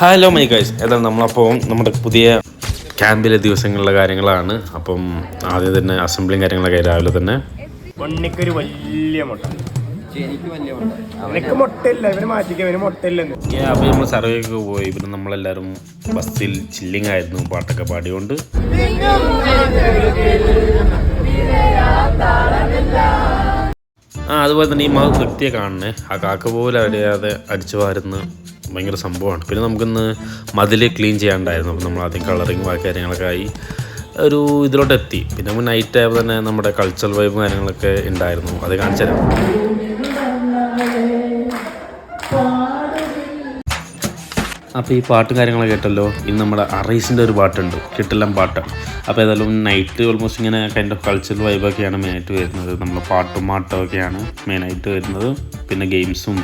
Hello my guys, ഏതാണ് നമ്മളപ്പോൾ നമ്മുടെ പുതിയ ക്യാമ്പിലെ ദിവസങ്ങളിലെ കാര്യങ്ങളാണ്. അപ്പം ആദ്യം തന്നെ അസംബ്ലിയും കാര്യങ്ങളൊക്കെ രാവിലെ തന്നെ. മണ്ണിക്കൊരു വലിയ മുട്ട, എനിക്ക് മുട്ടയില്ല, ഇവന് മാറ്റിക്കാം, ഇവന് മുട്ടയില്ലെന്ന്. അപ്പോൾ നമ്മൾ സർവേക്ക് പോയി. പിന്നെ നമ്മളെല്ലാവരും ബസ്സിൽ ചില്ലിങ് ആയിരുന്നു, പാട്ടൊക്കെ പാടിയോണ്ട്. അതുപോലെ തന്നെ ഈ വ്യക്തിയെ കാണണേ, ആ കാക്ക പോലെ അറിയാതെ അടിച്ചു വാരുന്ന ഭയങ്കര സംഭവമാണ്. പിന്നെ നമുക്കിന്ന് മതിൽ ക്ലീൻ ചെയ്യാണ്ടായിരുന്നു. അപ്പം നമ്മൾ ആദ്യം കളറിങ് ബാക്കി കാര്യങ്ങളൊക്കെ ആയി ഒരു ഇതിലോട്ട് എത്തി. പിന്നെ നമുക്ക് നൈറ്റ് ആയപ്പോൾ തന്നെ നമ്മുടെ കൾച്ചറൽ വൈബും കാര്യങ്ങളൊക്കെ ഉണ്ടായിരുന്നു, അത് കാണിച്ചു തരാം. അപ്പോൾ ഈ പാട്ടും കാര്യങ്ങളൊക്കെ കേട്ടല്ലോ. ഇന്ന് നമ്മുടെ അറീസിൻ്റെ ഒരു പാട്ടുണ്ട്, കിട്ടെല്ലാം പാട്ടാണ്. അപ്പോൾ ഏതായാലും നൈറ്റ് ഓൾമോസ്റ്റ് ഇങ്ങനെ കൈൻഡ് ഓഫ് കൾച്ചറൽ വൈബൊക്കെയാണ് മെയിനായിട്ട് വരുന്നത്. നമ്മൾ പാട്ടും മാട്ടമൊക്കെയാണ് മെയിനായിട്ട് വരുന്നത്. പിന്നെ ഗെയിംസും.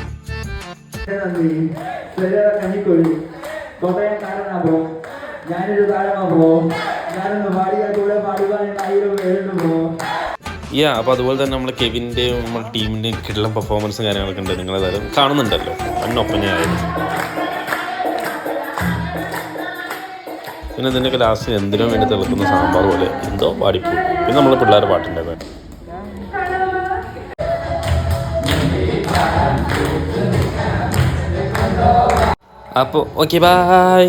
അപ്പോൾ അതുപോലെ തന്നെ നമ്മൾ കെവിൻ്റെയും നമ്മുടെ ടീമിൻ്റെയും കിട്ടെല്ലാം പെർഫോമൻസും കാര്യങ്ങളൊക്കെ ഉണ്ട്. നിങ്ങളേതായാലും കാണുന്നുണ്ടല്ലോ, അതിനൊപ്പനെയായിരുന്നു. പിന്നെ ഇതിൻ്റെയൊക്കെ ലാസ്റ്റ് എന്തിനോ വേണ്ടി തിളക്കുന്ന സാമ്പാർ പോലെ എന്തോ പാടിപ്പോയി. പിന്നെ നമ്മൾ പിള്ളേരെ പാട്ടുണ്ടായത്. അപ്പോൾ ഓക്കെ, ബൈ.